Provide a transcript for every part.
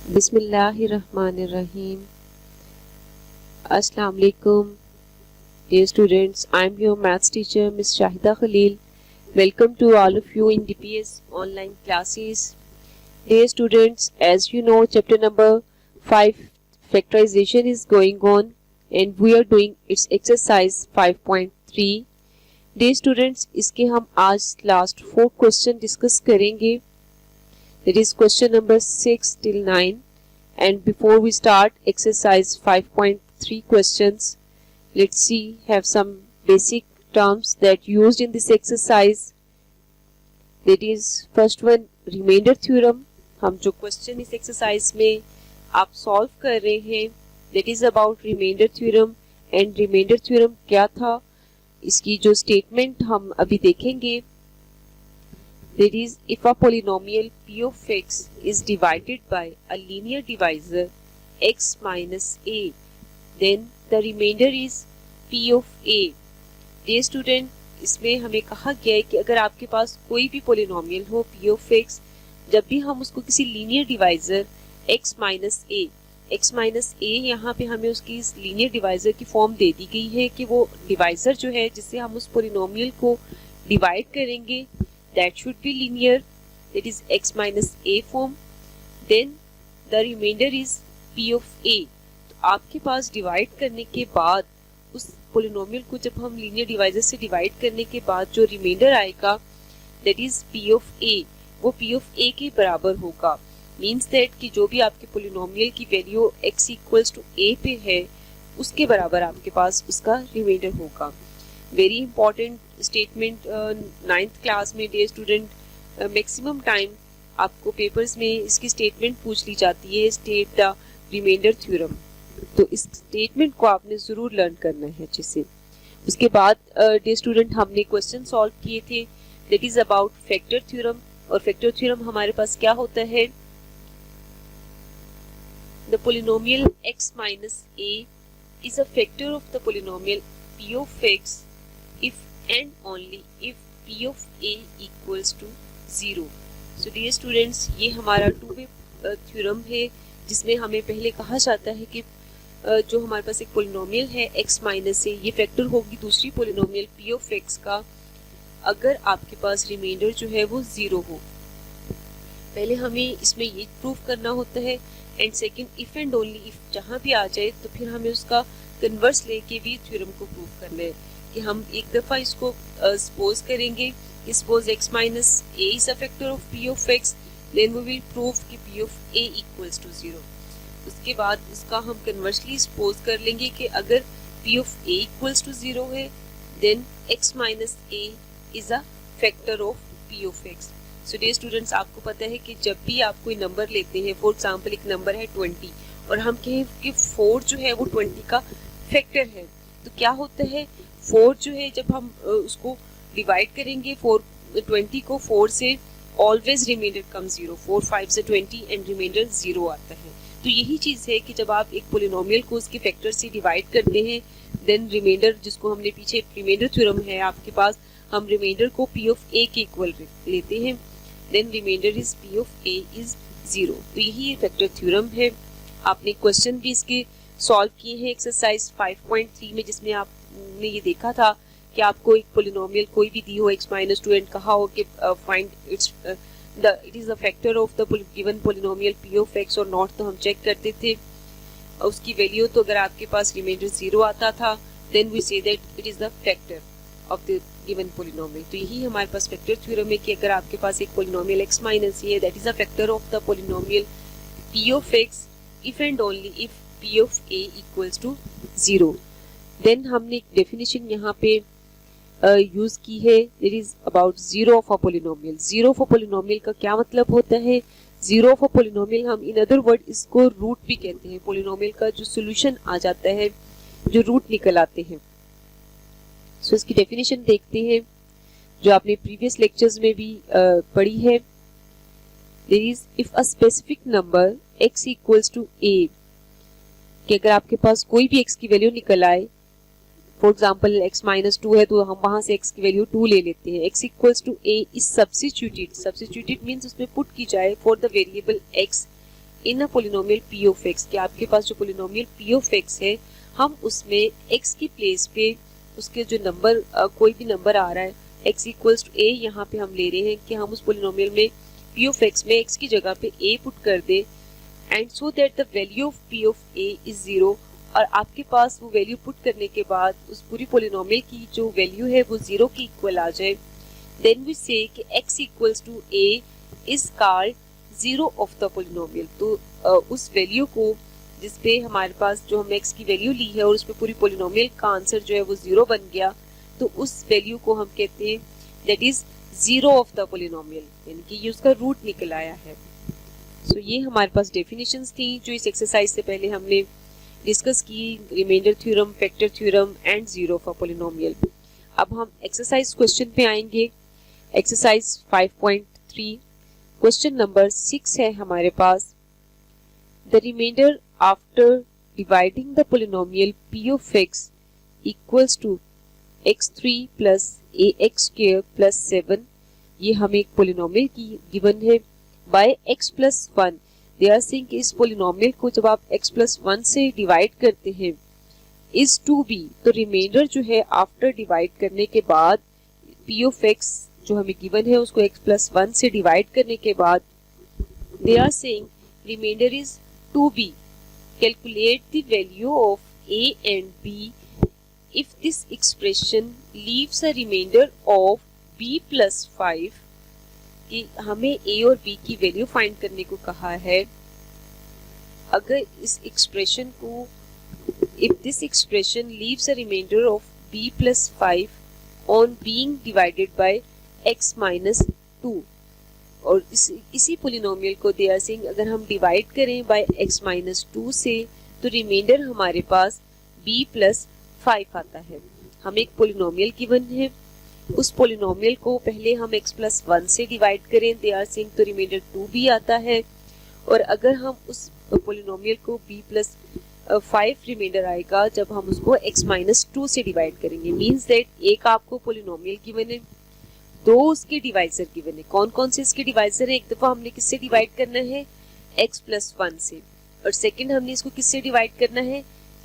Bismillahirrahmanirrahim. Assalamu alaikum. Dear students, I am your maths teacher Ms. Shahida Khalil. Welcome to all of you in DPS online classes. Dear students, as you know, chapter number 5 factorization is going on and we are doing its exercise 5.3. Dear students, इसके हम आज last 4 question discuss करेंगे. That is question number 6 till 9. And before we start exercise 5.3 questions, let's see have some basic terms that used in this exercise. That is first one remainder theorem. हम जो question इस exercise में आप solve कर रहे हैं that is about remainder theorem. And remainder theorem क्या था, इसकी जो statement हम अभी देखेंगे. That is, if a polynomial p of x is divided by a linear divisor x minus a, then the remainder is p of a. Dear student, इसमें हमें कहा गया है कि अगर आपके पास कोई भी polynomial हो p of x, जब भी हम उसको किसी linear divisor x minus a यहाँ पे हमें उसकी इस linear divisor की फॉर्म दे दी गई है कि वो divisor जो है जिससे हम उस polynomial को divide करेंगे that should be linear, that is x minus a form. Then the remainder is p of a. तो आपके पास डिवाइड करने के बाद उस पोलिनोमियल को जब हम लीनियर डिवाइजर से डिवाइड करने के बाद जो रिमाइंडर आएगा that is p of a, वो p of a के बराबर होगा. मीन्स दैट कि जो भी आपके पोलिनोमियल की value x equals to a पे है उसके बराबर आपके पास उसका रिमाइंडर होगा. Very important statement 9th class में डियर स्टूडेंट मैक्सिमम टाइम आपको पेपर्स में इसकी स्टेटमेंट पूछ ली जाती है, स्टेट द रिमाइंडर थ्योरम. तो इस स्टेटमेंट को आपने ज़रूर लर्न करना है अच्छे से. उसके बाद डियर स्टूडेंट हमने क्वेश्चन सॉल्व किए थे that is about factor theorem. और फैक्टर थ्योरम हमारे पास क्या होता है, the polynomial x minus a is a factor of the polynomial p of x if and only if p of a equals to 0. So dear students, ये हमारा two way theorem है जिसमें हमें पहले कहा जाता है कि जो हमारे पास एक पोलिनोमियल है x माइनस a, ये फैक्टर होगी दूसरी पोलिनोमियल p of x का अगर आपके पास रिमाइंडर जो है वो 0 हो. पहले हमें इसमें ये प्रूव करना होता है and second if and only if जहाँ भी आ जाए तो फिर हमें उसका कन्वर्स लेके भी थ्योरम को प्रूव करना है. कि हम एक दफ़ा इसको सपोज करेंगे suppose x minus a is a factor of p of x, then we will prove कि p of a equals to 0. उसके बाद इसका हम कन्वर्सली सपोज कर लेंगे कि अगर p of a equals to 0 है then x minus a is a factor of p of x. So dear students, आपको पता है कि जब भी आप कोई नंबर लेते हैं, फॉर एग्जांपल एक नंबर है 20 और हम कहें कि 4 जो है वो 20 का फैक्टर है, तो क्या होता है 4 जो है जब हम उसको डिवाइड करेंगे 20 को 4 से ऑलवेज रिमाइंडर कम 0. 4 5 से 20 एंड रिमाइंडर 0 आता है. तो यही चीज़ है कि जब आप एक पोलिनोमियल को उसके फैक्टर से डिवाइड करते हैं देन रिमाइंडर, जिसको हमने पीछे रिमाइंडर थ्योरम है आपके पास, हम रिमाइंडर को p ऑफ a के इक्वल लेते हैं then remainder is p of a is 0. तो यही फैक्टर थ्योरम है. आपने क्वेश्चन भी इसके सॉल्व किए हैं एक्सरसाइज 5.3 में जिसमें आपने ये देखा था कि आपको एक पोलिनोमियल कोई भी दी हो x माइनस 2 एंड कहा हो कि find it is the factor of the given polynomial p of x और नॉट, तो हम चेक करते थे उसकी वैल्यू. तो अगर आपके पास रिमाइंडर 0 आता था then we say that it is the factor of the given polynomial. तो यही हमारे पास फैक्टर थ्योरम है कि अगर आपके पास एक पोलिनोमियल x माइनस a है that is the factor of the polynomial p of x if and only if p of a equals to 0. Then हमने एक डेफिनेशन यहाँ पे यूज की है it is about zero of a polynomial. Zero of a polynomial का क्या मतलब होता है, जीरो ऑफ अ पोलिनोमियल हम इन अदर वर्ड इसको रूट भी कहते हैं. पोलिनोमियल का जो सोल्यूशन आ जाता है, जो रूट निकल आते हैं. सो इसकी डेफिनेशन देखते हैं जो आपने प्रीवियस लेक्चर्स में भी पढ़ी है. There is if a specific number x equals to a, कि अगर आपके पास कोई भी x की वैल्यू निकल आए, फॉर एग्जाम्पल x माइनस 2 है तो हम वहां से x की वैल्यू 2 ले लेते हैं. x equals to a is substituted means उसमें पुट की जाए for the variable x in a polynomial p of x, कि आपके पास जो पोलिनोमियल पी ऑफ एक्स है हम उसमें एक्स की प्लेस पे उसके जो नंबर कोई भी नंबर आ रहा है x इक्वल्स टू ए, यहाँ पे हम ले रहे हैं कि हम उस पोलिनोमियल में p ऑफ x में x की जगह पे a पुट कर दे and so that the value of p of a is 0। और आपके पास वो वैल्यू पुट करने के बाद उस पूरी पोलिनोमियल की जो वैल्यू है वो 0 की इक्वल आ जाए, देन वी से कि x equals to a is called 0 of the polynomial. तो उस वैल्यू को जिसपे हमारे पास जो हम x की वैल्यू ली है और उस पे पूरी पोलिनोमियल का आंसर जो है वो 0 बन गया, तो उस वैल्यू को हम कहते हैं that is 0 of the polynomial, यानी कि ये उसका रूट निकल आया है। सो ये हमारे पास डेफिनेशंस थी जो इस एक्सरसाइज से पहले हमने डिस्कस की, remainder theorem, factor theorem and 0 of a polynomial. अब हम एक्सरसाइज क्वेश्चन पे आएंगे। एक्सरसाइज 5.3 क्वेश्चन नंबर 6 है हमारे पास। The remainder after dividing the polynomial p of x equals to x3 plus ax square plus 7, ये हमें एक पोलिनोमियल की गिवन है by x plus 1। They are saying कि इस पोलिनोमियल को जब आप x plus 1 से डिवाइड करते हैं इज टू बी, तो रिमाइंडर जो है आफ्टर डिवाइड करने के बाद p of x जो हमें गिवन है उसको x plus 1 से डिवाइड करने के बाद they are saying remainder is to b. Calculate the value of a and b if this expression leaves a remainder of b plus 5, कि हमें a और b की वैल्यू फाइंड करने को कहा है। अगर इस एक्सप्रेशन को if this expression leaves a remainder of b plus 5 on being divided by x minus 2, और इसी पोलिनोमियल को दे आर सेइंग अगर हम डिवाइड करें बाय x माइनस 2 से तो रिमाइंडर हमारे पास b प्लस 5 आता है। हम एक पोलिनोमियल गिवन है, उस पोलिनोमियल को पहले हम x प्लस 1 से डिवाइड करें, दे आर सेइंग तो रिमाइंडर 2b आता है। और अगर हम उस पोलिनोमियल को b प्लस 5 रिमाइंडर आएगा जब हम उसको x माइनस 2 से डिवाइड करेंगे, मीन्स दैट एक आपको पोलिनोमियल गिवन है, दो उसके डिवाइजर गिवन है। कौन कौन से इसके डिवाइजर है? एक दफा हमने किससे डिवाइड करना है x प्लस 1 से, और सेकंड हमने इसको किससे डिवाइड करना है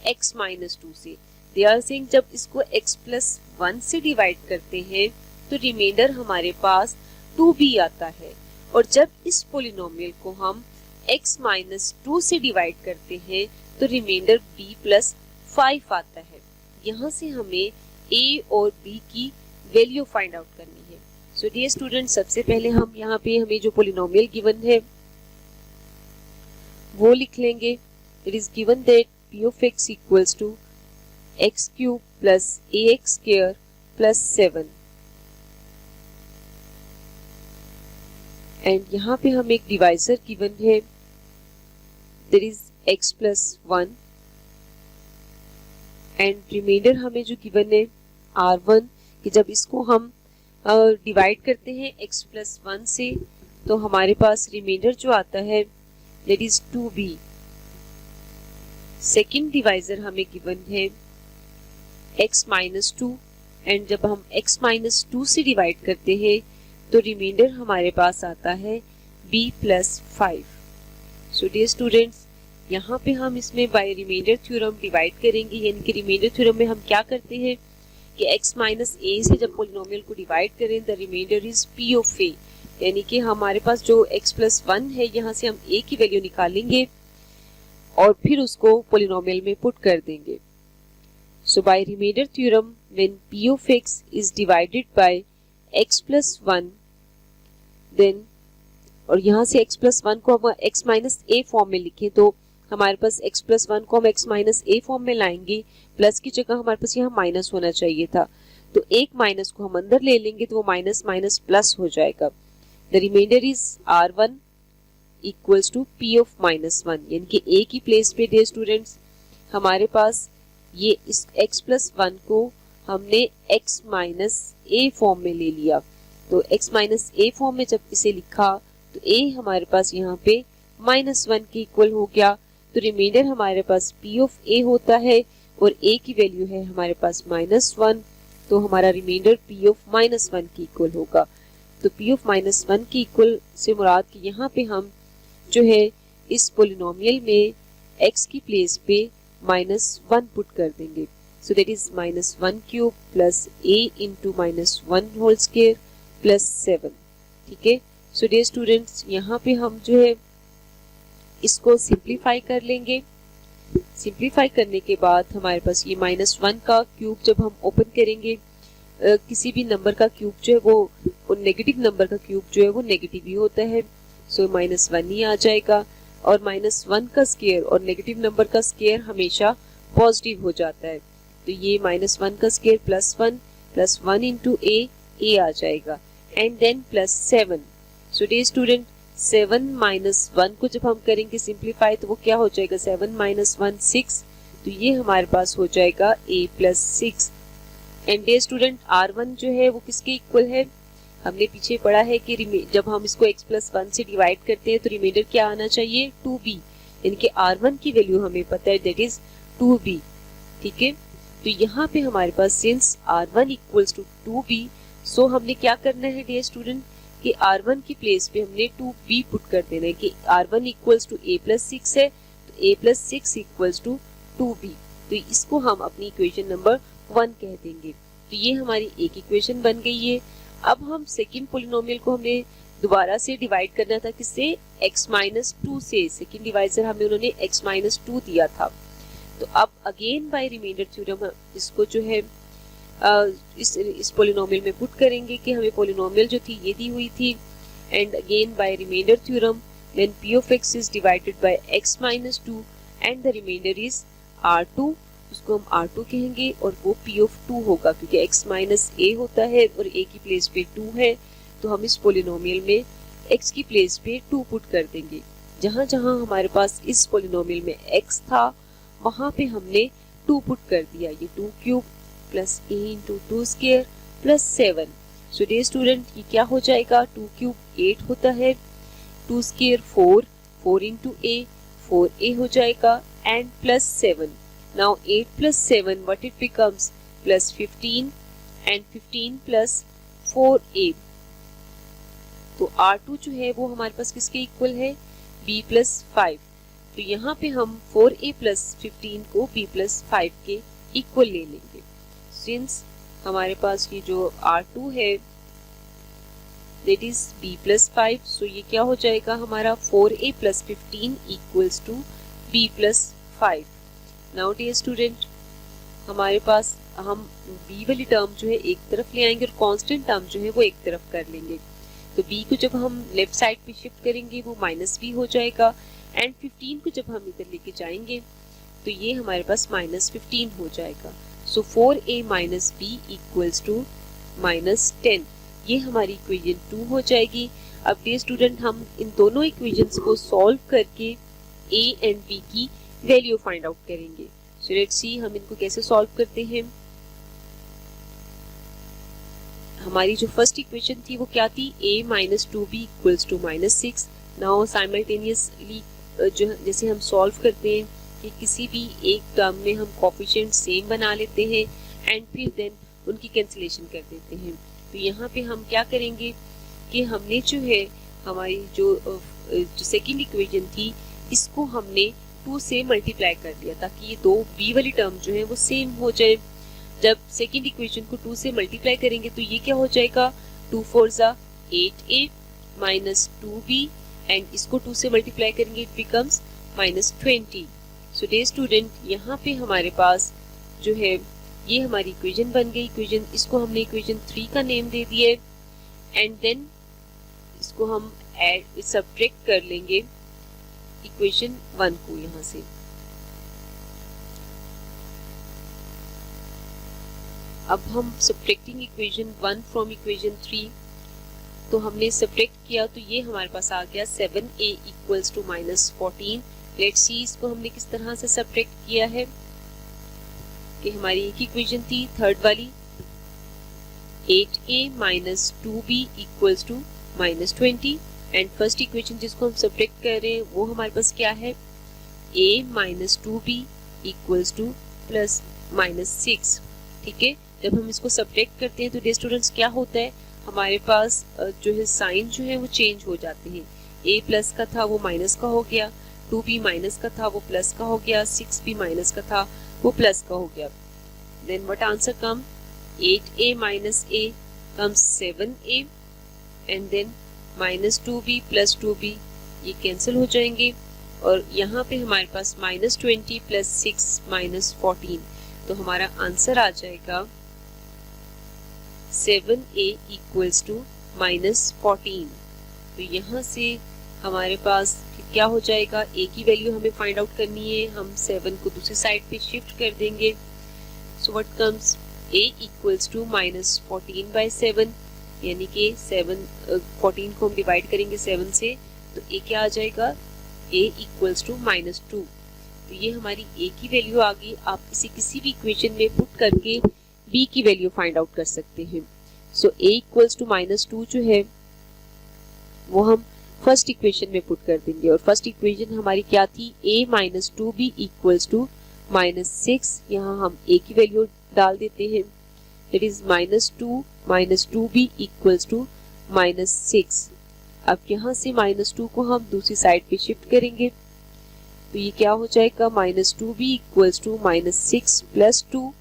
x माइनस 2 से। दे आर सेइंग जब इसको x प्लस 1 से डिवाइड करते हैं तो रिमाइंडर हमारे पास 2b आता है, और जब इस पोलिनोमियल को हम x माइनस 2 से डिवाइड करते हैं तो रिमाइंडर b प्लस 5 आता है। यहाँ से हमें a और b की वैल्यू फाइंड आउट करनी है। सो डियर स्टूडेंट, सबसे पहले हम यहाँ पे हमें जो पोलिनोमियल गिवन है वो लिख लेंगे। It is given that p of x equals to x cube plus ax square plus 7, and यहाँ पे हम एक डिवाइजर गिवन है that is x plus 1, and remainder हमें जो गिवन है r1, कि जब इसको हम डिवाइड करते हैं x प्लस 1 से तो हमारे पास रिमाइंडर जो आता है that is 2b। Second divisor हमें गिवन है x माइनस 2, एंड जब हम x माइनस 2 से डिवाइड करते हैं तो रिमाइंडर हमारे पास आता है b plus 5। So dear students, यहाँ पे हम इसमें बाय रिमाइंडर थ्योरम डिवाइड करेंगे, यानी कि रिमाइंडर थ्योरम में हम क्या करते हैं कि x माइनस a से जब पोलिनोमियल को डिवाइड करें the remainder is p of a, यानी कि हमारे पास जो x प्लस 1 है यहाँ से हम a की वैल्यू निकालेंगे और फिर उसको पोलिनोमियल में पुट कर देंगे। So by remainder theorem when p of x is divided by x plus 1 then, और यहाँ से x प्लस 1 को हम x माइनस a फॉर्म में लिखें तो हमारे पास x प्लस 1 को हम x माइनस a फॉर्म में लाएंगे, प्लस की जगह हमारे पास यहाँ माइनस होना चाहिए था, तो एक माइनस को हम अंदर ले लेंगे तो वो माइनस माइनस प्लस हो जाएगा। The remainder is r1 equals to p of minus 1, यानी कि a की प्लेस पे डियर स्टूडेंट्स हमारे पास ये इस x प्लस 1 को हमने x माइनस a फॉर्म में ले लिया, तो x माइनस a फॉर्म में जब इसे लिखा तो a हमारे पास यहाँ पे माइनस 1 के इक्वल हो गया, तो रिमाइंडर हमारे पास p ऑफ a होता है और a की वैल्यू है हमारे पास माइनस 1, तो हमारा रिमाइंडर p ऑफ माइनस 1 के इक्वल होगा। तो p ऑफ माइनस 1 के इक्वल से मुराद कि यहाँ पे हम जो है इस पोलिनोमियल में x की प्लेस पे -1 पुट कर देंगे। So that is -1 cube plus a into -1 whole square plus 7। ठीक है, सो डियर स्टूडेंट्स यहाँ पे हम जो है इसको सिंप्लीफाई कर लेंगे। सिंप्लीफाई करने के बाद हमारे पास ये -1 का क्यूब जब हम ओपन करेंगे, किसी भी नंबर का क्यूब जो है वो नेगेटिव नंबर का क्यूब जो है वो नेगेटिव ही होता है। सो -1 ही आ जाएगा और -1 का स्क्वायर और नेगेटिव नंबर का स्क्वायर हमेशा पॉजिटिव हो जाता है। तो ये -1 का स्क्वायर प्लस 1 इंटू ए आ जाएगा and then plus 7। So dear student 7 -1 को जब हम करेंगे सिंप्लीफाई तो वो क्या हो जाएगा, 7 - 1 6। तो ये हमारे पास हो जाएगा a plus 6। And dear student r1 जो है वो किसके इक्वल है, हमने पीछे पढ़ा है कि जब हम इसको x प्लस 1 से डिवाइड करते हैं तो रिमाइंडर क्या आना चाहिए, 2b। इनके r1 की वैल्यू हमें पता है दैट इज 2b। ठीक है, तो यहाँ पे हमारे पास since r1 equals to 2b, so हमने क्या करना है डियर स्टूडेंट कि r1 की प्लेस पे हमने 2b पुट कर देना है कि r1 equals to a plus 6 है तो a plus 6 equals to 2b। तो इसको हम अपनी इक्वेशन नंबर 1 कह देंगे। तो ये हमारी एक इक्वेशन बन गई है। अब हम सेकंड पोलिनोमियल को हमने दोबारा से डिवाइड करना था किससे, x-2 से। सेकंड डिवाइजर हमें उन्होंने x-2 दिया था। तो अब अगेन बाय रिमाइंडर थ्योरम इसको जो है इस पोलिनोमियल में पुट करेंगे कि हमें पोलिनोमियल जो थी ये दी हुई थी and again by remainder theorem when p of x is divided by x-2 and the remainder is r2, उसको हम r2 कहेंगे और वो p of 2 होगा क्योंकि x माइनस a होता है और a की प्लेस पे 2 है। तो हम इस पोलिनोमियल में x की प्लेस पे 2 पुट कर देंगे। जहां जहां हमारे पास इस पोलिनोमियल में x था वहां पे हमने 2 पुट कर दिया। ये 2 cube plus a into 2 square plus 7। So dear student ये क्या हो जाएगा, 2 क्यूब 8 होता है, 2 स्क्वायर 4 इंटू a 4a हो जाएगा and plus 7। Now 8 plus 7 what it becomes, plus 15 and 15 plus 4a। तो r2 जो है वो हमारे पास किसके इक्वल है, b plus 5। तो यहाँ पे हम 4a plus 15 को b plus 5 के इक्वल ले लेंगे। सिंस हमारे पास ये जो r2 है that is b plus 5, सो ये क्या हो जाएगा हमारा 4a plus 15 equals to b plus 5। Now dear student हमारे पास हम b वाली टर्म जो है एक तरफ ले आएंगे और कांस्टेंट टर्म जो है वो एक तरफ कर लेंगे। तो b को जब हम लेफ्ट साइड पे शिफ्ट करेंगे वो -b हो जाएगा एंड 15 को जब हम इधर लेके जाएंगे तो ये हमारे पास -15 हो जाएगा। So 4a minus b equals to -10। ये हमारी इक्वेशन 2 हो जाएगी। अब डियर स्टूडेंट हम इन दोनों इक्वेशंस को सॉल्व करके a एंड b की वैल्यू फाइंड आउट करेंगे। सो लेट्स सी हम इनको कैसे सॉल्व करते हैं। हमारी जो फर्स्ट इक्वेशन थी वो क्या थी, a minus 2b equals to -6। Now simultaneously जो जैसे हम सॉल्व करते हैं कि किसी भी एक टर्म में हम कोफिशिएंट सेम बना लेते हैं एंड फिर देन उनकी कैंसिलेशन कर देते हैं। तो यहाँ पे हम क्या करेंगे कि हमने जो है हमारी जो सेकेंड इक्वेशन थी इसको हमने 2 से मल्टीप्लाई कर दिया ताकि ये दो b वाली टर्म जो है वो सेम हो जाए। जब सेकेंड इक्वेशन को 2 से मल्टीप्लाई करेंगे तो ये क्या हो जाएगा, 2 4 ज़ा 8a माइनस 2b एंड इसको 2 से मल्टीप्लाई करेंगे it becomes -20। So dear student यहाँ पे हमारे पास जो है ये हमारी इक्वेशन बन गई। इक्वेशन इसको हमने इक्वेशन 3 का नेम दे दिया एंड देन इसको हम ऐड सब्ट्रैक्ट कर लेंगे इक्वेशन 1 को यहाँ से। अब हम सब्ट्रैक्टिंग इक्वेशन 1 फ्रॉम इक्वेशन 3, तो हमने सब्ट्रैक्ट किया तो ये हमारे पास आ गया 7a equals to -14। Let's see इसको हमने किस तरह से सब्ट्रैक्ट किया है कि हमारी एक इक्वेशन थी थर्ड वाली 8a minus 2b equals to -20 and first equation जिसको हम सब्ट्रैक्ट कर रहे हैं वो हमारे पास क्या है, a minus 2b equals two plus -6। ठीक है, जब हम इसको सब्ट्रैक्ट करते हैं तो डियर स्टूडेंट्स क्या होता है, हमारे पास जो है साइन जो है वो चेंज हो जाते हैं। a प्लस का था वो माइनस का हो गया, 2 भी माइनस का था वो प्लस का हो गया, 6 भी माइनस का था वो प्लस का हो गया। Then what answer come, 8a minus a comes 7a and then minus 2b plus 2b ये कैंसिल हो जाएंगे और यहाँ पे हमारे पास -20 प्लस 6 माइनस 14, तो हमारा आंसर आ जाएगा 7a इक्वल्स टू -14। तो यहाँ से हमारे पास क्या हो जाएगा, a की वैल्यू हमें फाइंड आउट करनी है, हम 7 को दूसरी साइड पे शिफ्ट कर देंगे। So what comes, a equals to -14 by 7, यानी कि 14 को हम डिवाइड करेंगे 7 से तो a क्या आ जाएगा, a इक्वल्स टू -2। तो ये हमारी a की वैल्यू आ गई। आप इसे किसी भी इक्वेशन में पुट करके b की वैल्यू फाइंड आउट कर सकते हैं। सो a इक्वल्स टू -2 जो है वो हम फर्स्ट इक्वेशन में पुट कर देंगे और फर्स्ट इक्वेशन हमारी क्या थी, a minus 2b equals to -6। यहाँ हम a की वैल्यू डाल देते हैं, that is -2 minus 2b equals to -6। अब यहाँ से -2 को हम दूसरी साइड पे शिफ्ट करेंगे तो ये क्या हो जाएगा, -2b equals to -6 plus 2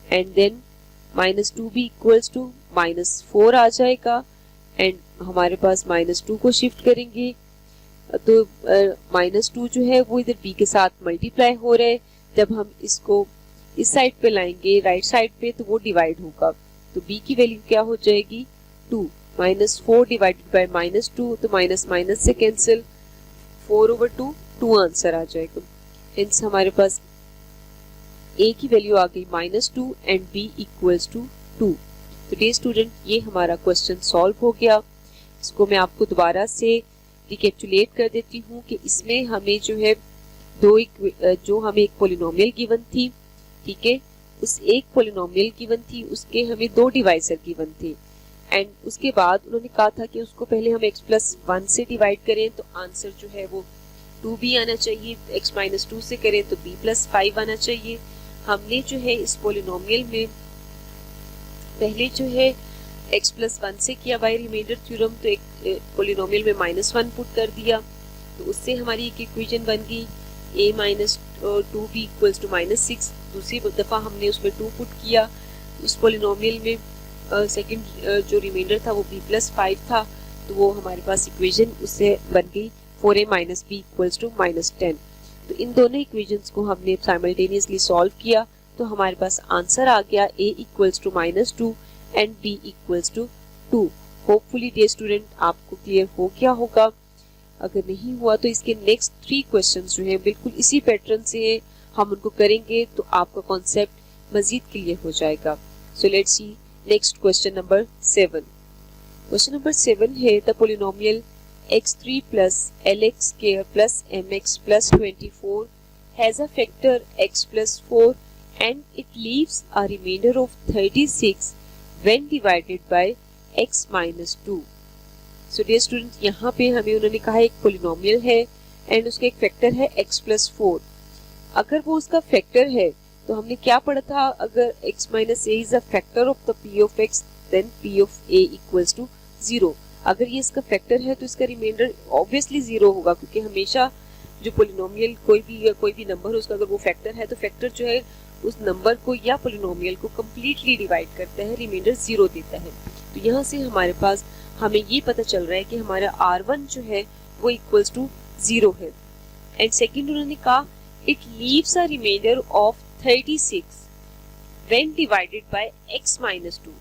and then -2b equals to -4 आ जाएगा एंड हमारे पास -2 को शिफ्ट करेंगे तो -2 जो है वो इधर b के साथ मल्टीप्लाई हो रहा है। जब हम इसको इस साइड पे लाएंगे राइट साइड पे तो वो डिवाइड होगा, तो b की वैल्यू क्या हो जाएगी, 2 -4 डिवाइडेड बाय -2 तो माइनस माइनस से कैंसिल, 4/2 2 आंसर आ जाएगा। हेंस हमारे पास a की वैल्यू आ गई -2 एंड b इक्वल्स टू 2। तो डियर स्टूडेंट ये हमारा क्वेश्चन सॉल्व हो गया। इसको मैं आपको दोबारा से रिकैप्चुलेट कर देती हूँ कि इसमें हमें जो है जो हमें एक पोलिनोमियल गिवन थी, ठीक है, उस एक पोलिनोमियल गिवन थी उसके हमें 2 डिवाइजर गिवन थे एंड उसके बाद उन्होंने कहा था कि उसको पहले हम x+1 से डिवाइड करें तो आंसर जो है वो 2b आना चाहिए, x-2 से करें तो b+5 आना चाहिए। हमने जो है इस पोलिनोमियल में पहले जो है x+1 से किया बाय रिमाइंडर थ्योरम, तो एक पोलिनोमियल में -1 पुट कर दिया तो उससे हमारी एक इक्वेशन बन गई a minus 2b equals to -6। दूसरी दफा हमने उसमें 2 पुट किया, उस पोलिनोमियल में सेकंड जो रिमाइंडर था वो b+5 था तो वो हमारे पास इक्वेशन उससे बन गई 4a minus b equals to -10। तो इन दोनों इक्वेशंस को हमने साइमल्टेनियसली सॉल्व किया तो हमारे पास आंसर आ गया a equals to -2 and b equals to 2। Hopefully dear student आपको क्लियर हो गया होगा। अगर नहीं हुआ तो इसके नेक्स्ट 3 क्वेश्चंस जो हैं बिल्कुल इसी पैटर्न से है, हम उनको करेंगे तो आपका कॉन्सेप्ट मजीद क्लियर हो जाएगा। So let's see next question number 7। Question number 7 है the polynomial x3 plus lx square plus mx plus 24 has a factor x plus 4 and it leaves a remainder of 36 when divided by x minus 2। So dear students यहाँ पे हमें उन्होंने कहा एक polynomial है and उसका एक फैक्टर है x plus 4। अगर वो उसका फैक्टर है तो हमने क्या पढ़ा था, अगर x minus a is a factor of the p of x then p of a equals to 0। अगर ये इसका फैक्टर है तो इसका रिमाइंडर ऑब्वियसली 0 होगा क्योंकि हमेशा जो पोलिनोमियल कोई भी नंबर हो उसका अगर वो फैक्टर है तो फैक्टर जो है उस नंबर को या पोलिनोमियल को कम्प्लीटली डिवाइड करता है, रिमाइंडर 0 देता है। तो यहाँ से हमारे पास हमें ये पता चल रहा है कि हमारा r1 जो है वो इक्वल्स टू 0 है एंड सेकेंड उन्होंने कहा it leaves a remainder of 36 when divided by x minus 2।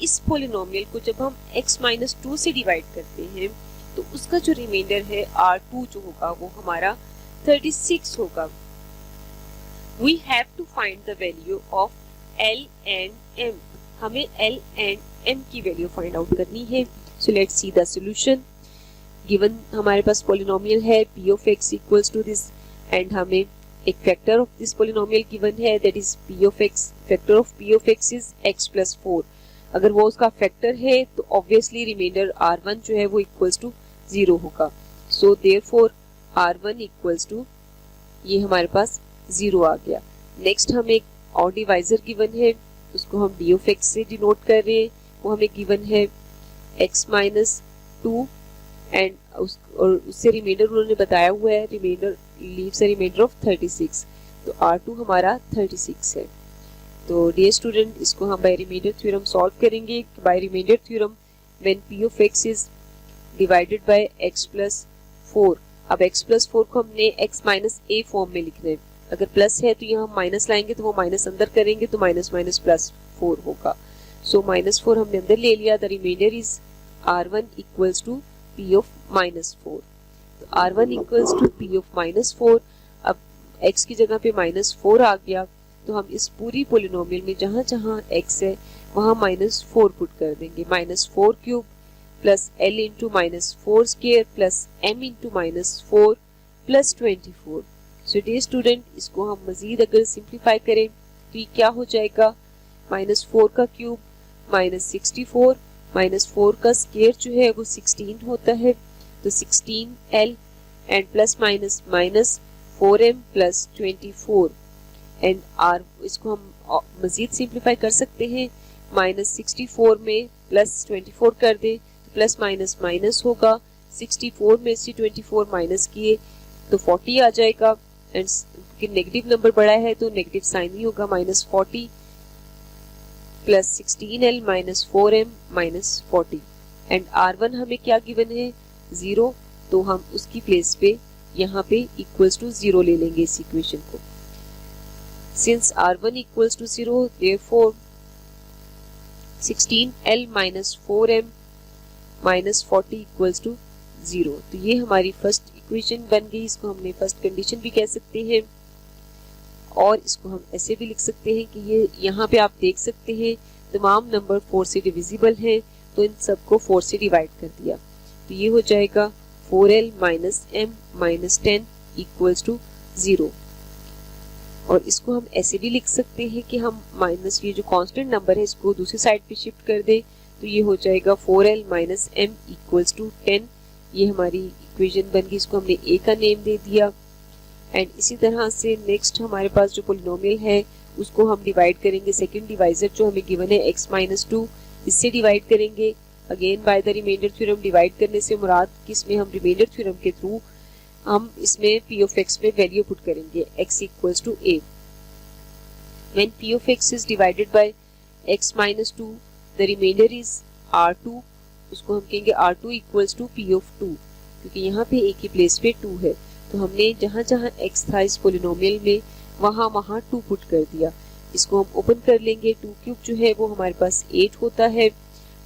इस पोलिनोमियल को जब हम x-2 से डिवाइड करते हैं तो उसका जो रिमाइंडर है r2 जो होगा वो हमारा 36 होगा। We have to find the value of L and M। हमें L and M की वैल्यू फाइंड आउट करनी है। So let's see the solution। Given हमारे पास पोलिनोमियल है p of x equals to this and हमें एक factor of this polynomial given है that is p of x। Factor of p of x is x plus 4। अगर वो उसका factor है तो ऑब्वियसली रिमाइंडर r1 जो है वो इक्वल्स टू 0 होगा। So therefore r1 equals to ये हमारे पास 0 आ गया। नेक्स्ट हमें एक और डिवाइजर गिवन है उसको हम d of x से डिनोट कर रहे हैं, वो हमें गिवन है x-2 एंड उससे रिमाइंडर उन्होंने बताया हुआ है, remainder leaves a remainder of 36। तो R2 हमारा 36 है। तो डियर स्टूडेंट, इसको हम बाय रिमाइंडर थ्योरम सॉल्व करेंगे। By remainder theorem when p of x is divided by x plus 4। अब x प्लस 4 को हमने x माइनस a फॉर्म में लिखना है। अगर प्लस है तो यहाँ माइनस लाएंगे तो वो माइनस अंदर करेंगे तो माइनस माइनस प्लस 4 होगा। सो माइनस 4 हमने अंदर ले लिया। The remainder is R1 equals to p of minus 4। तो R1 equals to p of minus 4। अब x की जगह पे माइनस 4 आ गया तो हम इस पूरी पोलिनोमियल में जहां जहां x है वहां माइनस 4 पुट कर देंगे। Minus 4 cube plus l into minus 4 square plus m into minus 4 plus 24। So dear student, इसको हम मजीद अगर सिंप्लीफाई करें तो ये क्या हो जाएगा, माइनस 4 का क्यूब माइनस 64, माइनस 4 का स्क्वायर जो है वो 16 होता है। तो 16l and plus minus minus 4m plus 24 and r। इसको हम मजीद सिंप्लीफाई कर सकते हैं। माइनस 64 में प्लस 24 कर दे तो प्लस माइनस माइनस होगा। 64 में से 24 माइनस किए तो 40 आ जाएगा एंड नेगेटिव नंबर बड़ा है तो नेगेटिव साइन ही होगा। Minus 40 plus 16l minus 4m minus 40 and R1 हमें क्या गिवन है, 0। तो हम उसकी प्लेस पे यहाँ पे इक्वल्स टू 0 ले लेंगे इस इक्वेशन को। Since R1 equals to 0 therefore 16l minus 4m minus 40 equals to 0। तो ये हमारी फर्स्ट इक्वेशन बन गई। इसको हमने फर्स्ट कंडीशन भी कह सकते हैं और इसको हम ऐसे भी लिख सकते हैं कि ये यहाँ पे आप देख सकते हैं तमाम नंबर 4 से डिविजिबल हैं तो इन सबको 4 से डिवाइड कर दिया। तो ये हो जाएगा 4l minus m minus 10 equals to 0। और इसको हम ऐसे भी लिख सकते हैं कि हम माइनस ये जो कांस्टेंट नंबर है इसको दूसरी साइड पे शिफ्ट कर दे तो ये हो जाएगा 4l minus m equals to 10। ये हमारी इक्वेशन बन गई। इसको हमने a का नेम दे दिया एंड इसी तरह से नेक्स्ट हमारे पास जो पोलिनोमियल है उसको हम डिवाइड करेंगे। सेकंड डिवाइजर जो हमें गिवन है x माइनस 2, इससे डिवाइड करेंगे। Again by the remainder theorem divide करने से मुराद किसमें, हम रिमाइंडर थ्योरम के थ्रू हम इसमें p ऑफ x में वैल्यू पुट करेंगे x equals to a। When p of x is divided by x minus 2 the remainder is R2। उसको हम कहेंगे R2 इक्वल्स टू p ऑफ 2 क्योंकि यहाँ पे a की प्लेस पे 2 है तो हमने जहाँ जहाँ x था इस पोलिनोमियल में वहाँ वहाँ 2 पुट कर दिया। इसको हम ओपन कर लेंगे। 2 क्यूब जो है वो हमारे पास 8 होता है।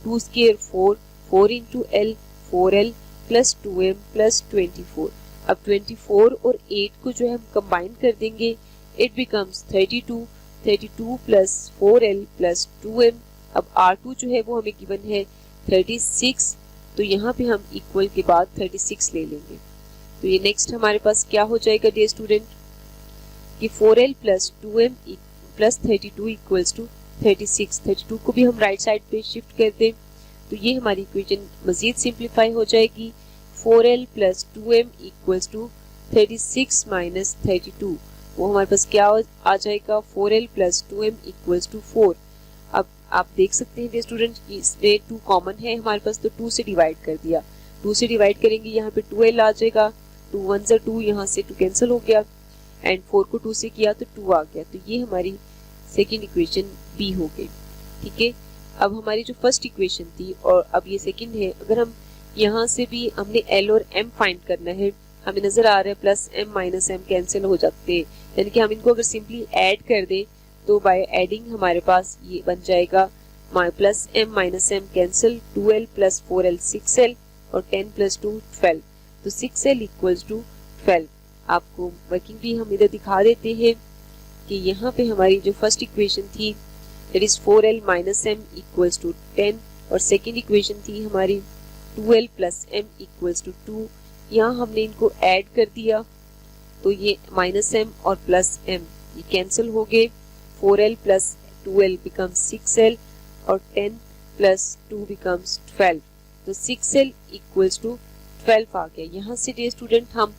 2 square 4, 4 into l 4l plus 2m plus 24। अब 24 और 8 को जो है हम कंबाइन कर देंगे, it becomes 32, 32 plus 4l plus 2m। अब R2 जो है वो हमें गिवन है 36 तो यहाँ पे हम इक्वल के बाद 36 ले लेंगे। तो ये नेक्स्ट हमारे पास क्या हो जाएगा डियर स्टूडेंट कि 4l plus 2m plus 32 equals to 36। 32 को भी हम राइट साइड पे शिफ्ट कर दें तो ये हमारी इक्वेशन मजीद सिंप्लीफाई हो जाएगी। 4l plus 2m equals to 36 minus 32। वो हमारे पास क्या आ जाएगा, 4l plus 2m equals to 4। अब आप देख सकते हैं स्टूडेंट कि इसमें 2 कॉमन है हमारे पास तो 2 से डिवाइड कर दिया। 2 से डिवाइड करेंगे यहाँ पे 2l आ जाएगा। 2 1 2, यहाँ से 2 कैंसिल हो गया एंड 4 को 2 से किया तो 2 आ गया। तो ये हमारी सेकेंड इक्वेशन बी हो गई। ठीक है, अब हमारी जो फर्स्ट इक्वेशन थी और अब ये सेकेंड है, अगर हम यहाँ से भी हमने l और m फाइंड करना है, हमें नजर आ रहा है plus m minus m cancel हो जाते हैं, यानी कि हम इनको अगर सिंपली ऐड कर दें तो बाय एडिंग हमारे पास ये बन जाएगा plus m minus m cancel, 2l plus 4l 6l और 10 प्लस 2 12। तो 6l इक्वल्स टू 12। आपको वर्किंग भी हम इधर दिखा देते हैं कि यहाँ पे हमारी जो फर्स्ट इक्वेशन थी that is 4l minus m equals to 10 और सेकेंड इक्वेशन थी हमारी 2l plus m equals to 2। यहाँ हमने इनको ऐड कर दिया तो ये माइनस m और प्लस m ये कैंसिल हो गए। 4l plus 2l becomes 6l और 10 प्लस 2 बिकम्स 12। तो 6l इक्वल्स टू 12 आ गया। यहाँ से डियर स्टूडेंट हम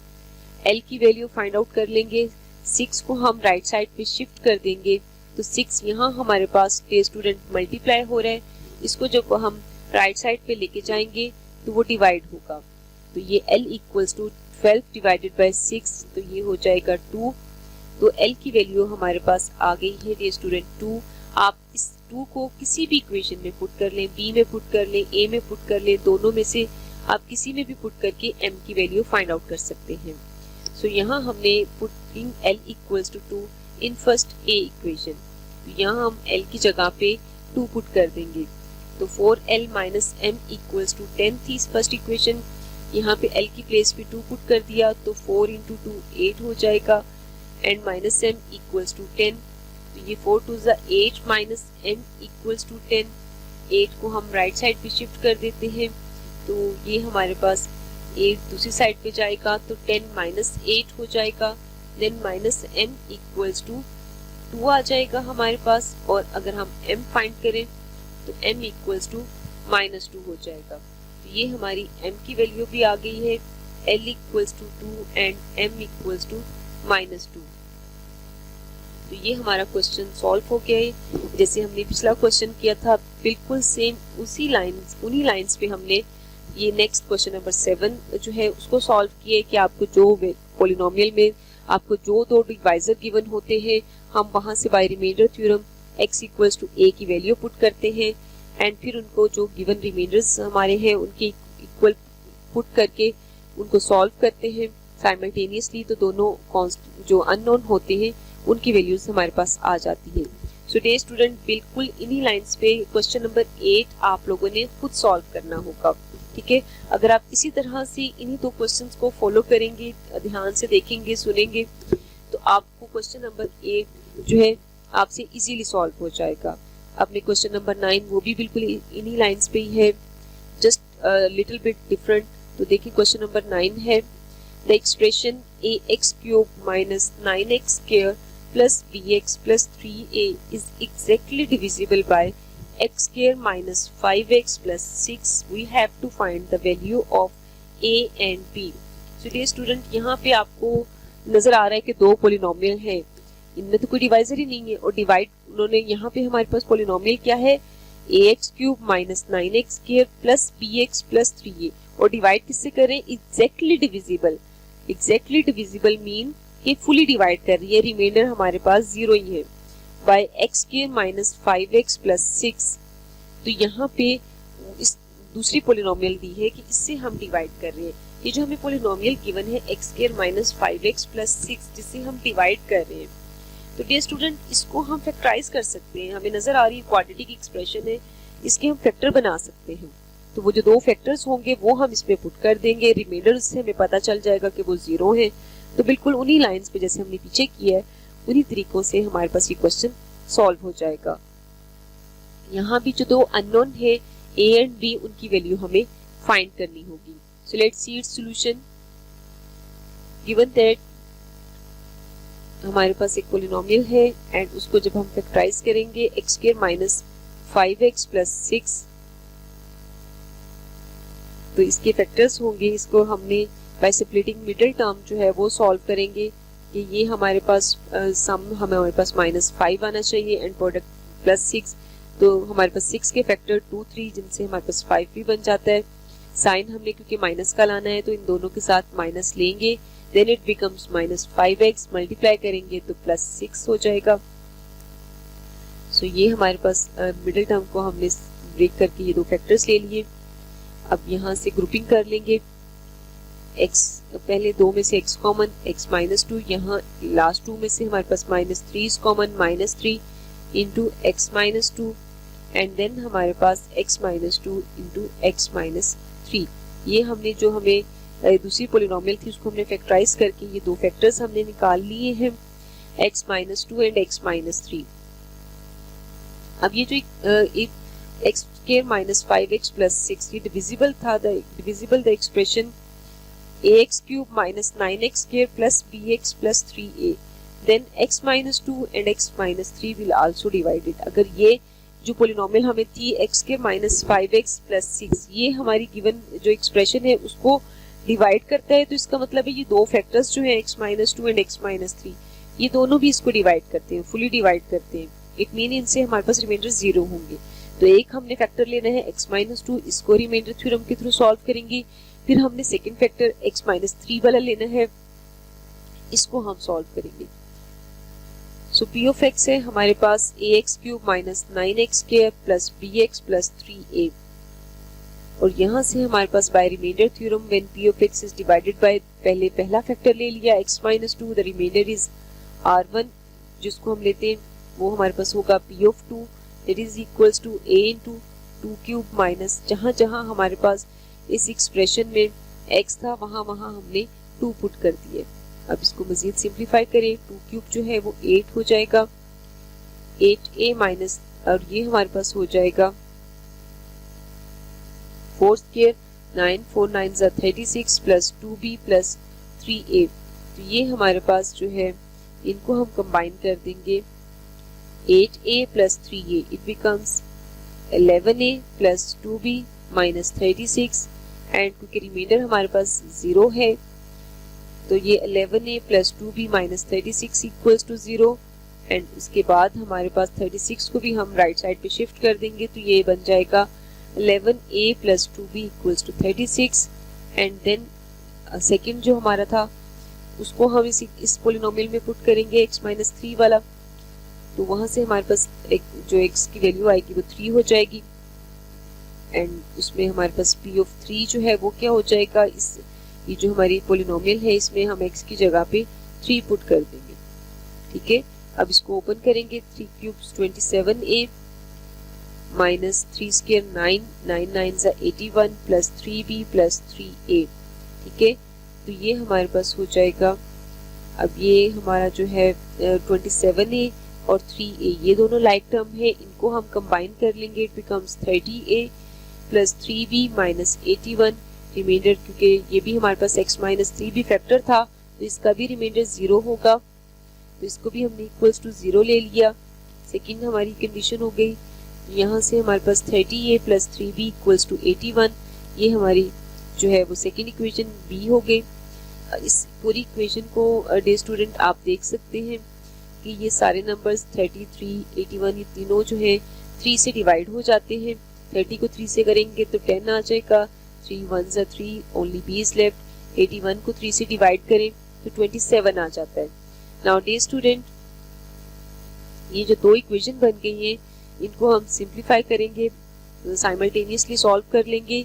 l की वैल्यू फाइंड आउट कर लेंगे। 6 को हम राइट साइड पे शिफ्ट कर देंगे तो 6 यहाँ हमारे पास डियर स्टूडेंट मल्टीप्लाई हो रहा है। इसको जब हम राइट साइड पे लेके जाएंगे तो वो डिवाइड होगा। तो ये l equals to 12 divided by 6, तो ये हो जाएगा 2। तो L की वैल्यू हमारे पास आ गई है डियर स्टूडेंट 2। आप इस 2 को किसी भी इक्वेशन में पुट कर लें, B में पुट कर लें, A में पुट कर लें, दोनों में से आप किसी में भी पुट करके M की वैल्यू फाइंड आउट कर सकते हैं। सो यहाँ हमने putting L equals to 2 in first A equation, तो यहाँ हम L की जगह पे 2 पुट कर देंगे। तो 4L minus M equals to 10 थी फर्स्ट इक्वेशन, यहाँ पे L की प्लेस पे 2 पुट कर दिया, तो 4 इंटू 2 8 हो जाएगा, and minus M equals to 10, तो ये 4 टू ज़ा 8 माइनस M इक्वल्स टू 10। 8 को हम राइट साइड पे शिफ्ट कर देते हैं, तो ये हमारे पास 8 दूसरी साइड पे जाएगा, तो 10 माइनस 8 हो जाएगा, then minus M equals to 2 आ जाएगा हमारे पास, और अगर हम M फाइंड करें तो M इक्वल्स टू माइनस 2 हो जाएगा। तो ये हमारी M की वैल्यू भी आ गई है, L equals to 2 and M equals to minus 2। तो ये हमारा क्वेश्चन सॉल्व हो गया है। जैसे हमने पिछला क्वेश्चन किया था बिल्कुल सेम उन्हीं लाइंस पे हमने ये नेक्स्ट क्वेश्चन नंबर 7 जो है उसको सॉल्व किया है कि आपको जो पॉलिनोमियल में आपको जो दो डिवाइजर गिवन होते हैं, हम वहां से by remainder theorem x equals to a की वैल्यू पुट करते हैं, एंड फिर उनको जो गिवन रिमाइंडर्स हमारे हैं उनके इक्वल पुट करके उनको सॉल्व करते हैं साइमल्टेनियसली। तो दोनों जो अननोन होते हैं उनकी वैल्यूज हमारे पास आ जाती है। सो डियर स्टूडेंट, बिल्कुल इन्हीं लाइंस पे क्वेश्चन नंबर 8 आप लोगों ने खुद सॉल्व करना होगा। ठीक है, अगर आप इसी तरह से इन्हीं दो क्वेश्चंस को फॉलो करेंगे, ध्यान से देखेंगे, सुनेंगे, तो आपको क्वेश्चन नंबर 8 जो है आपसे इजीली सॉल्व हो जाएगा। अपने क्वेश्चन नंबर 9 वो भी बिल्कुल इन्हीं लाइंस पे ही है, जस्ट लिटिल बिट डिफरेंट। तो देखिए क्वेश्चन नंबर 9 है, the expression ax cube minus 9x square plus bx plus 3a is exactly divisible by x square minus 5x plus 6. We have to find the value of a and b. So dear student, यहाँ पे आपको नजर आ रहा है कि दो polynomial हैं, इनमें तो कोई डिवाइजर ही नहीं है, और डिवाइड उन्होंने यहाँ पे हमारे पास पोलिनोमियल क्या है ax cube minus 9x square plus bx plus 3a, और डिवाइड किससे करें exactly divisible. Exactly divisible mean ये फुली डिवाइड कर रही है, रिमाइंडर हमारे पास 0 ही है, by x square minus 5x plus 6। तो यहाँ पे इस दूसरी पोलिनोमियल दी है कि इससे हम डिवाइड कर रहे हैं। ये जो हमें पोलिनोमियल गिवन है x square minus 5x plus 6, जिससे हम डिवाइड कर रहे हैं, तो डियर स्टूडेंट इसको हम फैक्टराइज कर सकते हैं। हमें नजर आ रही है क्वाड्रेटिक एक्सप्रेशन है, इसके हम फैक्टर बना सकते हैं। तो वो जो दो फैक्टर्स होंगे वो हम इसमें पुट कर देंगे, रिमाइंडर से हमें पता चल जाएगा कि वो 0 है। तो बिल्कुल उन्हीं लाइंस पे जैसे हमने पीछे किया है उन्हीं तरीकों से हमारे पास ये क्वेश्चन सॉल्व हो जाएगा। यहाँ भी जो दो अननोन है a एंड b, उनकी वैल्यू हमें फाइंड करनी होगी। So let's see it's solution. Given that हमारे पास एक पोलिनोमियल है एंड उसको जब हम फैक्टराइज करेंगे x square minus 5x plus 6, तो इसके फैक्टर्स होंगे। इसको हमने बाय स्प्लिटिंग मिडिल टर्म जो है वो सॉल्व करेंगे कि ये हमारे पास सम हमारे पास -5 आना चाहिए एंड प्रोडक्ट प्लस 6, तो हमारे पास 6 के फैक्टर 2 3 जिनसे हमारे पास 5 भी बन जाता है। साइन हमने क्योंकि माइनस का लाना है तो इन दोनों के साथ माइनस लेंगे, then it becomes -5x, multiply करेंगे तो प्लस 6 हो जाएगा। सो ये हमारे पास मिडिल टर्म को हमने ब्रेक करके ये दो फैक्टर्स ले लिए। अब यहाँ से ग्रुपिंग कर लेंगे, x पहले दो में से x कॉमन, x -2, यहाँ लास्ट 2 में से हमारे पास -3 common, -3 into x -2, and then हमारे पास x -2 इंटू x -3। ये हमने जो हमें दूसरी पोलिनोमियल थी उसको हमने फैक्टराइज करके ये दो फैक्टर्स हमने निकाल लिए हैं, x -2 एंड x -3। अब ये जो एक x square minus 5x plus 6 ये डिविजिबल था, divisible the expression ax cube minus 9x square plus bx plus 3a, then x -2 and x -3 will also divided. अगर ये जो पोलिनोमियल हमें थी x के माइनस 5x प्लस 6, ये हमारी गिवन जो एक्सप्रेशन है उसको डिवाइड करता है, तो इसका मतलब है ये दो फैक्टर्स जो है x -2 एंड x -3 ये दोनों भी इसको डिवाइड करते हैं, फुली डिवाइड करते हैं। इट मीन इनसे हमारे पास रिमाइंडर 0 होंगे। तो एक हमने फैक्टर लेना है x -2, इसको रिमाइंडर थ्योरम के थ्रू सॉल्व करेंगे, फिर हमने सेकेंड फैक्टर x माइनस 3 वाला लेना है, इसको हम सॉल्व करेंगे। सो p ऑफ x है हमारे पास ax cube minus 9x square plus bx plus 3a, और यहाँ से हमारे पास by remainder theorem when p of x is divided by, पहले पहला फैक्टर ले लिया x minus 2, the remainder is r1, जिसको हम लेते हैं वो हमारे पास होगा p ऑफ 2 that is equals to a into 2 cube minus, जहाँ जहाँ हमारे पास इस एक्सप्रेशन में x था वहाँ वहाँ हमने 2 पुट कर दिए। अब इसको मजीद सिंप्लीफाई करें, 2 क्यूब जो है वो 8 हो जाएगा, 8a माइनस, और ये हमारे पास हो जाएगा 4 स्क्वायर, 9 4 9 जा 36 प्लस 2b प्लस 3a। तो ये हमारे पास जो है इनको हम कंबाइन कर देंगे, 8a plus 3a it becomes 11a plus 2b minus 36, and क्योंकि रिमाइंडर हमारे पास 0 है तो ये 11a plus 2b minus 36 equals to 0, and उसके बाद हमारे पास 36 को भी हम राइट साइड पे शिफ्ट कर देंगे, तो ये बन जाएगा 11a plus 2b equals to 36, and then second जो हमारा था उसको हम इस पोलिनोमियल में पुट करेंगे x माइनस 3 वाला, तो वहां से हमारे पास एक जो x की वैल्यू आएगी वो 3 हो जाएगी, एंड उसमें हमारे पास p ऑफ 3 जो है वो क्या हो जाएगा, इस ये जो हमारी पोलिनोमियल है इसमें हम x की जगह पे 3 पुट कर देंगे। ठीक है, अब इसको ओपन करेंगे, 3 क्यूब्स 27a माइनस 3 स्क्वायर 9 9 9 जा 81 प्लस 3b प्लस 3a। ठीक है, तो ये हमारे पास हो जाएगा, अब ये हमारा जो है 27a और 3a ये दोनों लाइक टर्म है, इनको हम कंबाइन कर लेंगे, it becomes 30a plus 3b minus 81, remainder क्योंकि ये भी हमारे पास x माइनस 3 भी फैक्टर था तो इसका भी रिमाइंडर 0 होगा, तो इसको भी हमने इक्वल्स टू 0 ले लिया। सेकेंड हमारी कंडीशन हो गई, यहाँ से हमारे पास 30a plus 3b equals to 81, ये हमारी जो है वो सेकेंड इक्वेशन b हो गई। इस पूरी इक्वेशन को डे स्टूडेंट आप देख सकते हैं कि ये सारे नंबर्स 33, 81 ये तीनों जो है 3 से डिवाइड हो जाते हैं, 30 को 3 से करेंगे तो 10 आ जाएगा, 3 1 जा 3 ओनली b इज लेफ्ट, 81 को 3 से डिवाइड करें तो 27 आ जाता है। नाउ डे स्टूडेंट ये जो दो इक्वेशन बन गई हैं इनको हम सिंप्लीफाई करेंगे, साइमल्टेनियसली सॉल्व कर लेंगे।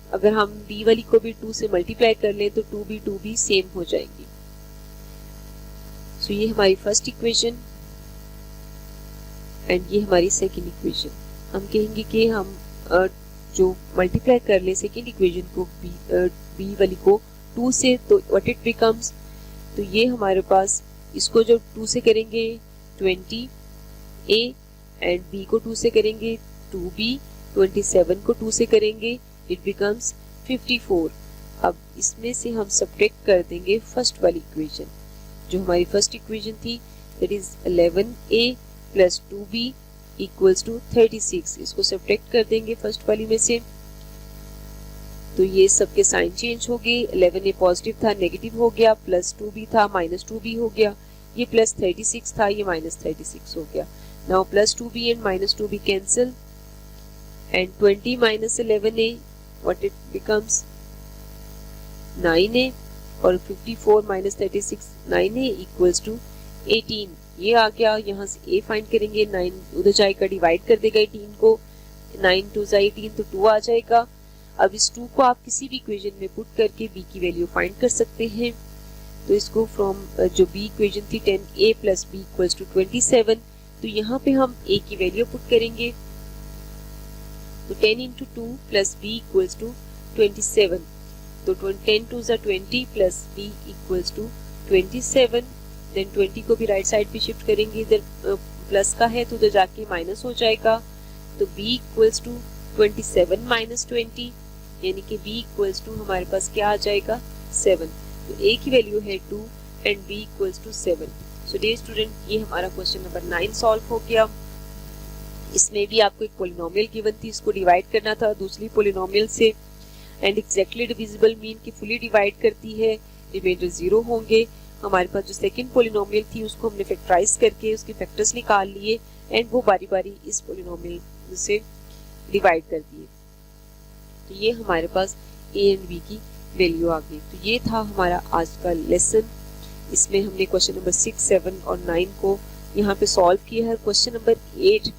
अगर हम b वाली को भी 2 से मल्टीप्लाई कर लें तो 2b सेम हो जाएंगी। सो ये हमारी फर्स्ट इक्वेशन एंड ये हमारी सेकेंड इक्वेशन। हम कहेंगे कि हम जो मल्टीप्लाई कर ले सेकेंड इक्वेशन को b वाली को 2 से, तो व्हाट इट बिकम्स, तो ये हमारे पास इसको जो 2 से करेंगे 20a एंड b को 2 से करेंगे 2b, 27 को 2 से करेंगे इट बिकम्स 54। अब इसमें से हम सब्ट्रैक्ट कर देंगे फर्स्ट वाली इक्वेशन, जो हमारी फर्स्ट इक्वेशन थी that is 11a plus 2b equals to 36, इसको सब्ट्रैक्ट कर देंगे फर्स्ट वाली में से, तो ये सबके साइन चेंज हो गए, 11a पॉजिटिव था नेगेटिव हो गया, प्लस 2b था माइनस 2b हो गया, ये प्लस 36 था ये माइनस 36 हो गया। Now plus 2b and minus 2b cancel and 20 minus 11a what it becomes 9a, और 54 माइनस 36 9a इक्वल्स टू 18। ये आ गया, यहाँ से a फाइंड करेंगे, 9 उधर जाएगा डिवाइड कर देगा 18 को, 9 2 जा 18 तो 2 आ जाएगा। अब इस 2 को आप किसी भी इक्वेशन में पुट करके b की वैल्यू फाइंड कर सकते हैं, तो इसको फ्रॉम जो b इक्वेशन थी 10a plus b equals to 27, तो यहाँ पे हम a की वैल्यू पुट करेंगे, तो 10 into 2 plus b equals to 27, तो 10 2 जा 20 plus b equals to 27, then 20 को भी राइट साइड पे शिफ्ट करेंगे, इधर प्लस का है तो उधर जाके माइनस हो जाएगा, तो b इक्वल्स टू 27 माइनस 20, यानी कि b इक्वल्स टू हमारे पास क्या आ जाएगा 7, तो a की वैल्यू है 2 and b equals to 7। So dear student ये हमारा क्वेश्चन नंबर 9 सॉल्व हो गया। इसमें भी आपको एक पोलिनोमियल गिवन थी, इसको डिवाइड करना था दूसरी पोलिनोमियल से, एंड एग्जैक्टली डिविजिबल मीन कि फुली डिवाइड करती है, रिमाइंडर 0 होंगे। हमारे पास जो सेकंड पोलिनोमियल थी उसको हमने फैक्टराइज करके उसके फैक्टर्स निकाल लिए एंड वो बारी बारी इस पोलिनोमियल से डिवाइड कर दिए। तो ये हमारे पास a एंड b की वैल्यू आ गई। तो ये था हमारा आज का लेसन। इसमें हमने क्वेश्चन नंबर 6, 7 और 9 को यहाँ पे सॉल्व किया है। क्वेश्चन नंबर 8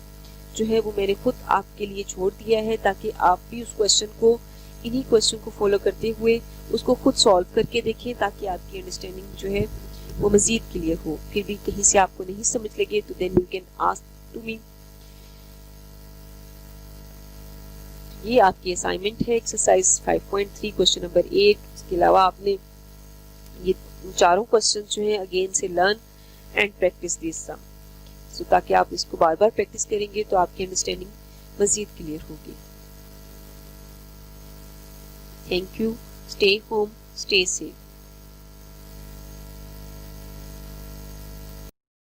जो है वो मैंने खुद आपके लिए छोड़ दिया है ताकि आप भी उस क्वेश्चन को, इन्हीं क्वेश्चन को फॉलो करते हुए उसको खुद सॉल्व करके देखें, ताकि आपकी अंडरस्टैंडिंग जो है वो मजीद क्लियर हो। फिर भी कहीं से आपको नहीं समझ लगे तो then you can ask to me. ये आपकी असाइनमेंट है, एक्सरसाइज 5.3 क्वेश्चन नंबर 8। इसके अलावा आपने ये चारों क्वेश्चन जो है अगेन से लर्न एंड प्रैक्टिस दिस सम, सो ताकि आप इसको बार बार प्रैक्टिस करेंगे तो आपकी अंडरस्टैंडिंग मजीद क्लियर होगी। Thank you. Stay home, stay safe.